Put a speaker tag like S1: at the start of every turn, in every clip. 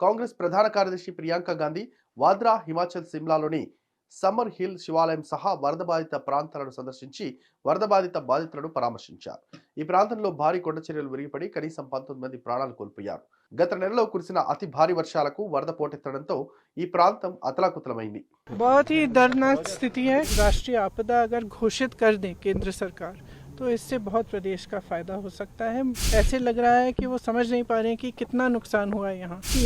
S1: కాంగ్రెస్ ప్రధాన కార్యదర్శి Priyanka Gandhi Vadra Himachal సిమ్లాలోని summer hill శివాలయం సహా వరద బాధిత ప్రాంతాలను సందర్శించి వరద బాధితులను పరామర్శించారు. ఈ ప్రాంతంలో భారీ కొండ చర్యలు విరిగిపడి కనీసం 19 మంది ప్రాణాలు కోల్పోయారు. గత నెలలో కురిసిన అతి భారీ వర్షాలకు వరద పోటెత్తడంతో ఈ ప్రాంతం అతలాకుతలమైంది.
S2: बहुत ही दर्दनाक स्थिति है। राष्ट्रीय आपदा अगर घोषित कर दे केंद्र सरकार तो इससे बहुत प्रदेश का फायदा हो सकता है। ऐसे लग रहा है कि वो समझ नहीं पा रहे हैं कि कितना नुकसान हुआ है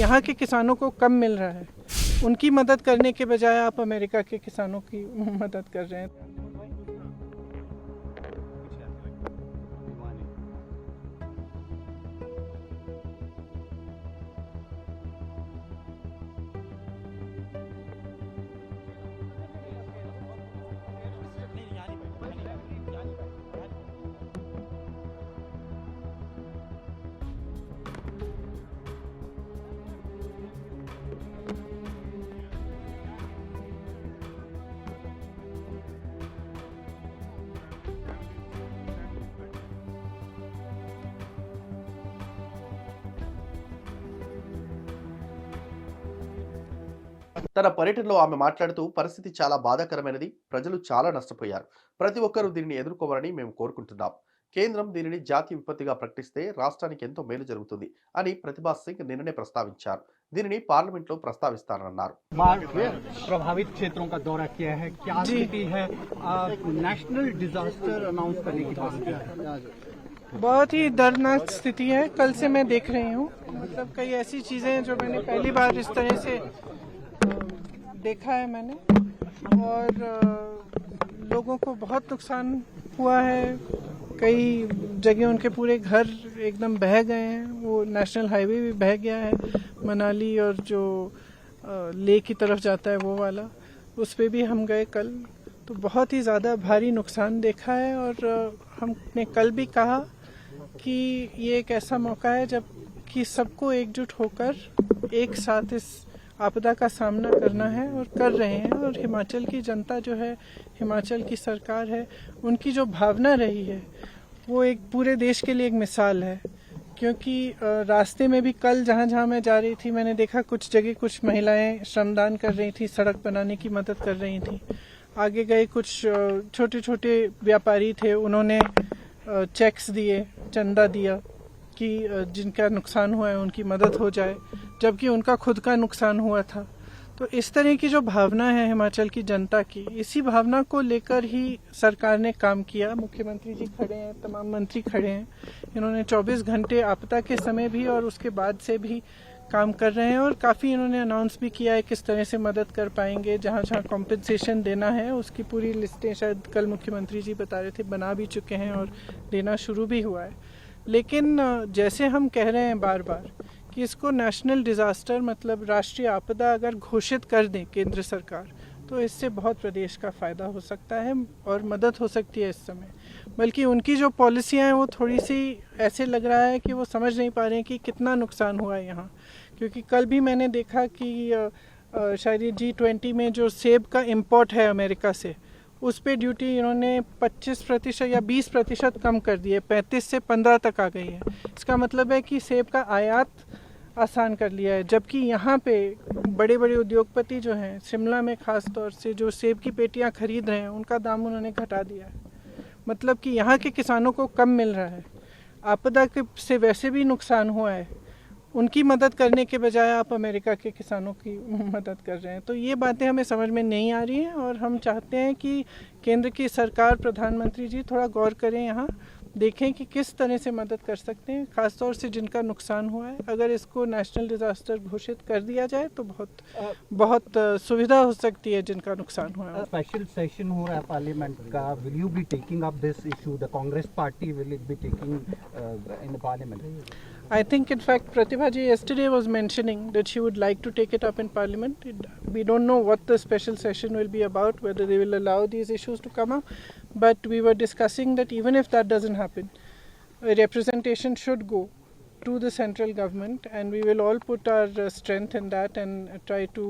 S2: यहाँ के किसानों को कम मिल रहा है। उनकी मदद करने के बजाय आप अमेरिका के किसानों की मदद कर रहे हैं।
S1: తన పర్యటనలో ఆమె మాట్లాడుతూ పరిస్థితి చాలా బాధాకరమైనది, ప్రజలు చాలా నష్టపోయారు. ప్రతి ఒక్కరూ దీనిని ఎదుర్కోవాలని మేము కోరుకుంటున్నాం. కేంద్రం దీనిని జాతీయ విపత్తుగా ప్రకటిస్తే రాష్ట్రానికి ఎంతో మేలు జరుగుతుంది అని ప్రతిభా సింగ్ నిన్ననే ప్రస్తావించారు. దీనిని పార్లమెంట్లో ప్రస్తావిస్తారన్నారు.
S3: बाढ़ से प्रभावित क्षेत्रों का दौरा किया है, क्या स्थिति है, नेशनल डिजास्टर अनाउंस करने की बात किया है।
S2: बहुत ही दर्दनाक स्थिति है। कल से मैं देख रही हूँ, मतलब कई ऐसी चीजें हैं जो मैंने पहली बार इस तरह से देखा है मैंने, और लोगों को बहुत नुकसान हुआ है। कई जगह उनके पूरे घर एकदम बह गए हैं। वो नेशनल हाईवे भी बह गया है, मनाली और जो ले की तरफ जाता है वो वाला, उस पे भी हम गए कल। तो बहुत ही ज़्यादा भारी नुकसान देखा है, और हमने कल भी कहा कि ये एक ऐसा मौका है जब कि सबको एकजुट होकर एक साथ इस आपदा का सामना करना है, और कर रहे हैं। और हिमाचल की जनता जो है, हिमाचल की सरकार है, उनकी जो भावना रही है वो एक पूरे देश के लिए एक मिसाल है। क्योंकि रास्ते में भी कल जहाँ जहाँ मैं जा रही थी, मैंने देखा कुछ जगह कुछ महिलाएं श्रमदान कर रही थी, सड़क बनाने की मदद कर रही थी। आगे गए कुछ छोटे छोटे व्यापारी थे, उन्होंने चेक्स दिए, चंदा दिया कि जिनका नुकसान हुआ है उनकी मदद हो जाए, जबकि उनका खुद का नुकसान हुआ था। तो इस तरह की जो भावना है हिमाचल की जनता की, इसी भावना को लेकर ही सरकार ने काम किया। मुख्यमंत्री जी खड़े हैं, तमाम मंत्री खड़े हैं। इन्होंने 24 घंटे आपदा के समय भी और उसके बाद से भी काम कर रहे हैं, और काफ़ी इन्होंने अनाउंस भी किया है किस तरह से मदद कर पाएंगे। जहाँ जहाँ कॉम्पनसेशन देना है उसकी पूरी लिस्टें शायद कल मुख्यमंत्री जी बता रहे थे बना भी चुके हैं, और देना शुरू भी हुआ है। लेकिन जैसे हम कह रहे हैं बार बार कि इसको नेशनल डिज़ास्टर मतलब राष्ट्रीय आपदा अगर घोषित कर दें केंद्र सरकार, तो इससे बहुत प्रदेश का फ़ायदा हो सकता है और मदद हो सकती है इस समय। बल्कि उनकी जो पॉलिसियाँ हैं वो थोड़ी सी ऐसे लग रहा है कि वो समझ नहीं पा रहे हैं कि कितना नुकसान हुआ है यहाँ। क्योंकि कल भी मैंने देखा कि शायद G20 में जो सेब का इम्पोर्ट है अमेरिका से, उस पे ड्यूटी इन्होंने 25% या 20% कम कर दी है, 35 से 15 तक आ गई है। इसका मतलब है कि सेब का आयात आसान कर लिया है। जबकि यहाँ पे बड़े बड़े उद्योगपति जो हैं, शिमला में ख़ास तौर से जो सेब की पेटियाँ खरीद रहे हैं, उनका दाम उन्होंने घटा दिया है। मतलब कि यहाँ के किसानों को कम मिल रहा है। आपदा से वैसे भी नुकसान हुआ है, उनकी मदद करने के बजाय आप अमेरिका के किसानों की मदद कर रहे हैं। तो ये बातें हमें समझ में नहीं आ रही हैं, और हम चाहते हैं कि केंद्र की सरकार, प्रधानमंत्री जी थोड़ा गौर करें, यहाँ देखें कि किस तरह से मदद कर सकते हैं, खासतौर से जिनका नुकसान हुआ है। अगर इसको नेशनल डिजास्टर घोषित कर दिया जाए तो बहुत सुविधा हो सकती है जिनका नुकसान हुआ है।
S3: स्पेशल सेशन हो रहा है पार्लियामेंट का, will you be taking up this issue, the Congress party will it be taking in the parliament?
S2: I think in fact Pratibha ji yesterday was mentioning that she would like to take it up in parliament. We don't know what the special session will be about, whether they will allow these issues to come up, but we were discussing that even if that doesn't happen, a representation should go to the central government, and we will all put our strength in that and try to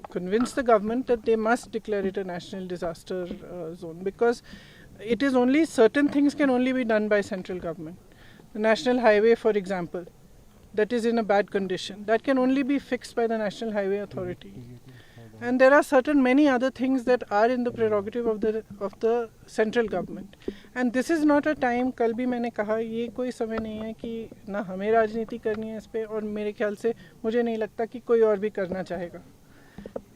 S2: convince the government that they must declare it a national disaster zone, because it is only certain things can only be done by central government. The national highway, for example, that is in a bad condition. That can only be fixed by the National Highway Authority. And there are certain many other things that are in the prerogative of the central government. And this is not a time, कल भी मैंने कहा, ये कोई समय नहीं है कि ना हमें राजनीति करनी है इस पे, और मेरे ख्याल से मुझे नहीं लगता कि कोई और भी करना चाहेगा.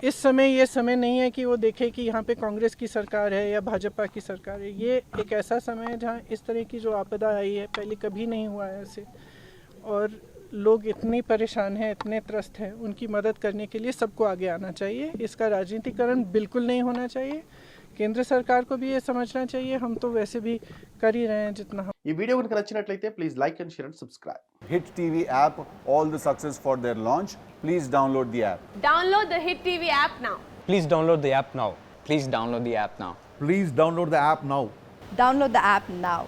S2: इस समय ये समय नहीं है कि वो देखे कि यहाँ पे कांग्रेस की सरकार है या भाजपा की सरकार है. ये एक ऐसा समय है जहाँ इस तरह की जो आपदा आई है पहले कभी नहीं हुआ है ऐसे, और लोग इतनी परेशान हैं, इतने त्रस्त हैं, उनकी मदद करने के लिए सबको आगे आना चाहिए. इसका राजनीतिकरण बिल्कुल नहीं होना चाहिए. केंद्र सरकार को भी ये समझना चाहिए. हम तो वैसे भी कर ही रहे हैं जितना हम.
S1: ఈ వీడియో కనుక నచ్చినట్లయితే please like and share and subscribe.
S4: Hit TV app, all the success for their launch. Please download the app.
S5: Download the Hit TV app now.
S6: Please download the app now. Please download the app now.
S7: Please download the app now.
S5: Download the app now.